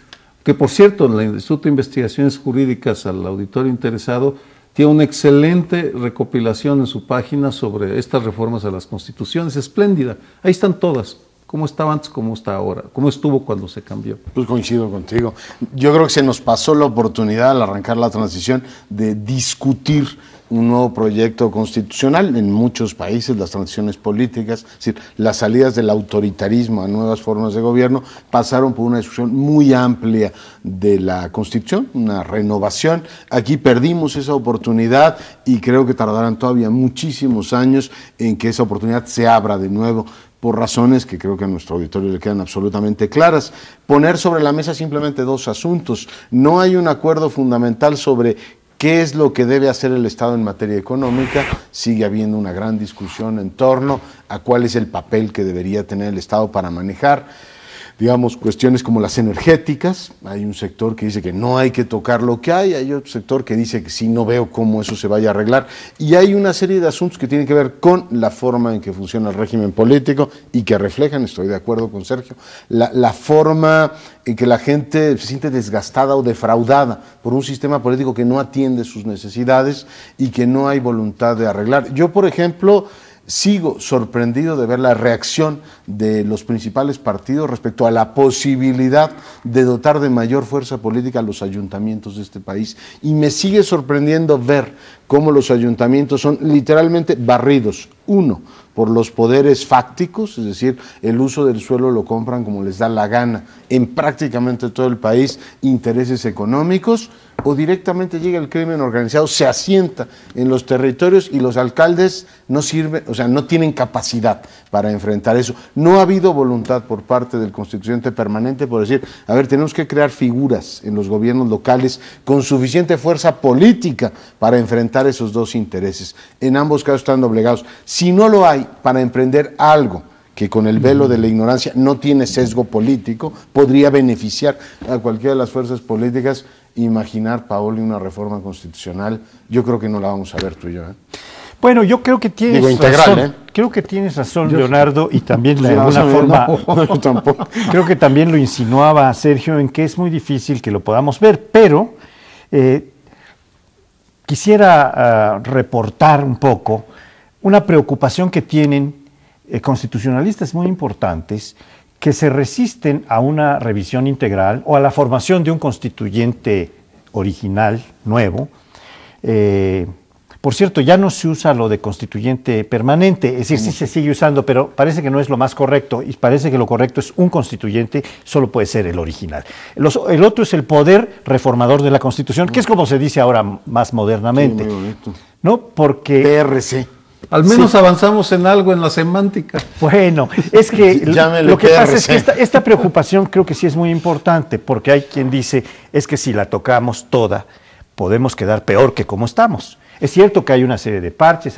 que por cierto, en el Instituto de Investigaciones Jurídicas, al auditorio interesado, tiene una excelente recopilación en su página sobre estas reformas a las constituciones, espléndida. Ahí están todas, cómo estaba antes, cómo está ahora, cómo estuvo cuando se cambió. Pues coincido contigo. Yo creo que se nos pasó la oportunidad al arrancar la transición de discutir un nuevo proyecto constitucional. En muchos países las transiciones políticas, es decir, las salidas del autoritarismo a nuevas formas de gobierno pasaron por una discusión muy amplia de la Constitución, una renovación. Aquí perdimos esa oportunidad y creo que tardarán todavía muchísimos años en que esa oportunidad se abra de nuevo, por razones que creo que a nuestro auditorio le quedan absolutamente claras. Poner sobre la mesa simplemente dos asuntos. No hay un acuerdo fundamental sobre qué es lo que debe hacer el Estado en materia económica. Sigue habiendo una gran discusión en torno a cuál es el papel que debería tener el Estado para manejar, digamos, cuestiones como las energéticas. Hay un sector que dice que no hay que tocar lo que hay otro sector que dice que sí, no veo cómo eso se vaya a arreglar, y hay una serie de asuntos que tienen que ver con la forma en que funciona el régimen político y que reflejan, estoy de acuerdo con Sergio, la forma en que la gente se siente desgastada o defraudada por un sistema político que no atiende sus necesidades y que no hay voluntad de arreglar. Yo, por ejemplo, sigo sorprendido de ver la reacción de los principales partidos respecto a la posibilidad de dotar de mayor fuerza política a los ayuntamientos de este país. Y me sigue sorprendiendo ver cómo los ayuntamientos son literalmente barridos. Uno, por los poderes fácticos, es decir, el uso del suelo lo compran como les da la gana en prácticamente todo el país, intereses económicos, o directamente llega el crimen organizado, se asienta en los territorios y los alcaldes no sirven, o sea, no tienen capacidad para enfrentar eso. No ha habido voluntad por parte del constituyente permanente por decir, a ver, tenemos que crear figuras en los gobiernos locales con suficiente fuerza política para enfrentar esos dos intereses. En ambos casos están doblegados. Si no lo hay para emprender algo que con el velo de la ignorancia no tiene sesgo político, podría beneficiar a cualquiera de las fuerzas políticas. Imaginar, Paoli, una reforma constitucional, yo creo que no la vamos a ver tú y yo. Bueno, yo creo que tienes razón. Creo que tienes razón, Leonardo, y también de alguna forma, yo tampoco. Creo que también lo insinuaba Sergio en que es muy difícil que lo podamos ver, pero quisiera reportar un poco una preocupación que tienen constitucionalistas muy importantes que se resisten a una revisión integral o a la formación de un constituyente original, nuevo. Por cierto, ya no se usa lo de constituyente permanente, es decir, sí se sigue usando, pero parece que no es lo más correcto, y parece que lo correcto es un constituyente, solo puede ser el original. El otro es el poder reformador de la Constitución, que es como se dice ahora más modernamente. Sí, muy bonito. ¿No? Porque... PRC. Al menos avanzamos en algo en la semántica. Bueno, es que lo que pasa es que esta preocupación creo que sí es muy importante, porque hay quien dice, es que si la tocamos toda, podemos quedar peor que como estamos. Es cierto que hay una serie de parches,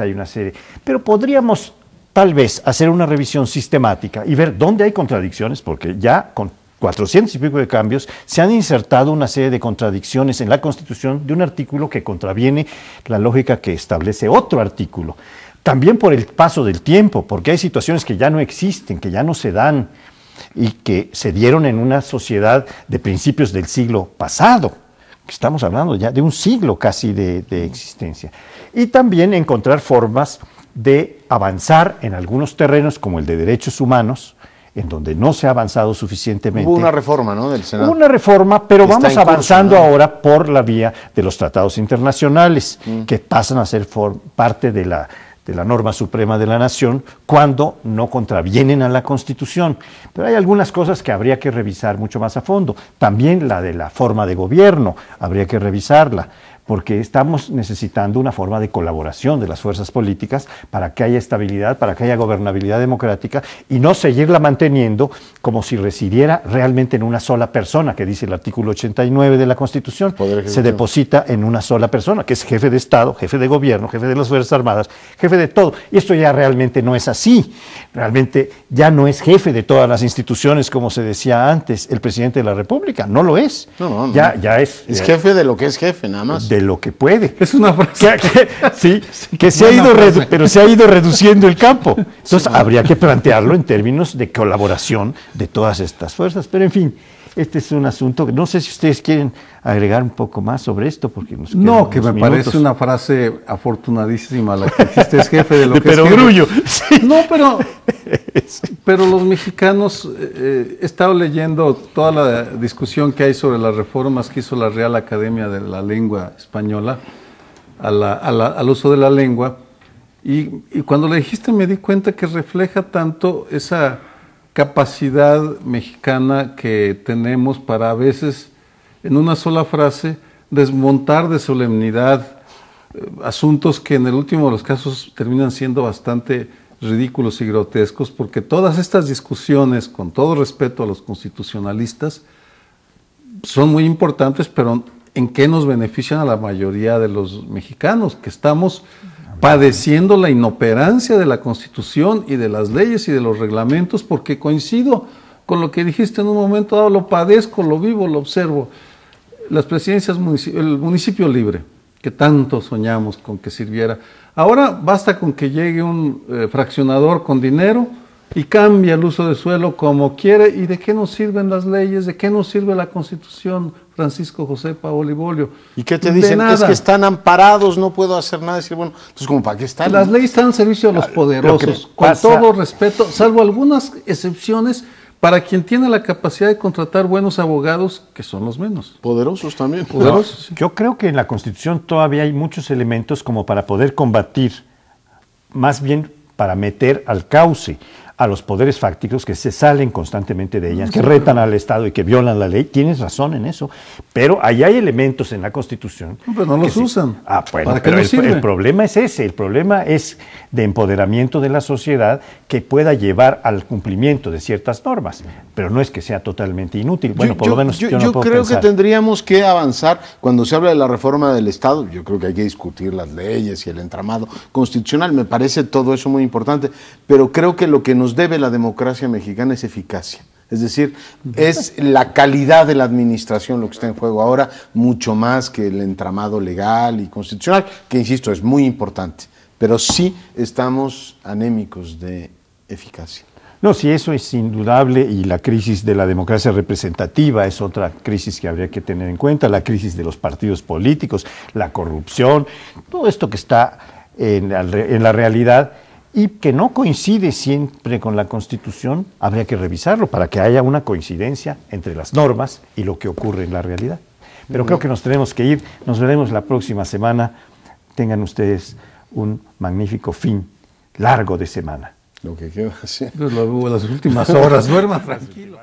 pero podríamos tal vez hacer una revisión sistemática y ver dónde hay contradicciones, porque ya con 400 y pico de cambios, se han insertado una serie de contradicciones en la Constitución de un artículo que contraviene la lógica que establece otro artículo. También por el paso del tiempo, porque hay situaciones que ya no existen, que ya no se dan y que se dieron en una sociedad de principios del siglo pasado. Estamos hablando ya de un siglo casi de existencia. Y también encontrar formas de avanzar en algunos terrenos como el de derechos humanos, en donde no se ha avanzado suficientemente. Hubo una reforma, ¿no?, del Senado. Hubo una reforma, pero vamos avanzando ahora por la vía de los tratados internacionales, que pasan a ser parte de la norma suprema de la nación cuando no contravienen a la Constitución. Pero hay algunas cosas que habría que revisar mucho más a fondo. También la de la forma de gobierno, habría que revisarla, porque estamos necesitando una forma de colaboración de las fuerzas políticas para que haya estabilidad, para que haya gobernabilidad democrática y no seguirla manteniendo como si residiera realmente en una sola persona, que dice el artículo 89 de la Constitución. Se deposita en una sola persona, que es jefe de Estado, jefe de gobierno, jefe de las Fuerzas Armadas, jefe de todo. Y esto ya realmente no es así. Realmente ya no es jefe de todas las instituciones, como se decía antes, el presidente de la República. No lo es. No. Ya es jefe de lo que es jefe, nada más. De lo que puede. Es una frase. Que se ha ido pero se ha ido reduciendo el campo. Entonces habría que plantearlo en términos de colaboración de todas estas fuerzas. Pero en fin, este es un asunto que no sé si ustedes quieren agregar un poco más sobre esto, porque nos quedan No, que me minutos. parece una frase afortunadísima la que dijiste, es jefe de lo que pero es jefe. grullo. Sí. No, pero los mexicanos, he estado leyendo toda la discusión que hay sobre las reformas que hizo la Real Academia de la Lengua Española al uso de la lengua, y cuando le dijiste me di cuenta que refleja tanto esa capacidad mexicana que tenemos para a veces en una sola frase desmontar de solemnidad asuntos que en el último de los casos terminan siendo bastante ridículos y grotescos, porque todas estas discusiones, con todo respeto a los constitucionalistas, son muy importantes, pero ¿en qué nos benefician a la mayoría de los mexicanos? Que estamos padeciendo la inoperancia de la Constitución y de las leyes y de los reglamentos, porque coincido con lo que dijiste en un momento dado, lo padezco, lo vivo, lo observo. Las presidencias, el municipio libre, que tanto soñamos con que sirviera. Ahora basta con que llegue un fraccionador con dinero y cambia el uso de suelo como quiere. ¿Y de qué nos sirven las leyes? ¿De qué nos sirve la Constitución, Francisco José Paoli Bolio? ¿Y qué te dicen? Es que están amparados, no puedo hacer nada. Decir, bueno, entonces, ¿como para qué están? Las leyes están al servicio de los poderosos, con todo respeto, salvo algunas excepciones para quien tiene la capacidad de contratar buenos abogados, que son los menos. Poderosos también. Poderosos. No, yo creo que en la Constitución todavía hay muchos elementos como para poder combatir, más bien para meter al cauce a los poderes fácticos que se salen constantemente de ellas, que retan al Estado y que violan la ley. Tienes razón en eso, pero ahí hay elementos en la Constitución. Pero no los usan. Ah, bueno, ¿Para qué pero nos sirve? el problema es ese, el problema es de empoderamiento de la sociedad que pueda llevar al cumplimiento de ciertas normas, pero no es que sea totalmente inútil. Bueno, por lo menos yo no puedo creo pensar. que tendríamos que avanzar cuando se habla de la reforma del Estado. Yo creo que hay que discutir las leyes y el entramado constitucional. Me parece todo eso muy importante, pero creo que lo que nos debe la democracia mexicana es eficacia. Es decir, es la calidad de la administración lo que está en juego ahora, mucho más que el entramado legal y constitucional, que insisto, es muy importante, pero sí estamos anémicos de eficacia. No, sí, eso es indudable, y la crisis de la democracia representativa es otra crisis que habría que tener en cuenta, la crisis de los partidos políticos, la corrupción, todo esto que está en la realidad y que no coincide siempre con la Constitución, habría que revisarlo para que haya una coincidencia entre las normas y lo que ocurre en la realidad. Pero creo que nos tenemos que ir, nos veremos la próxima semana. Tengan ustedes un magnífico fin largo de semana. Lo que queda, sí. Las últimas horas, duerman tranquilos.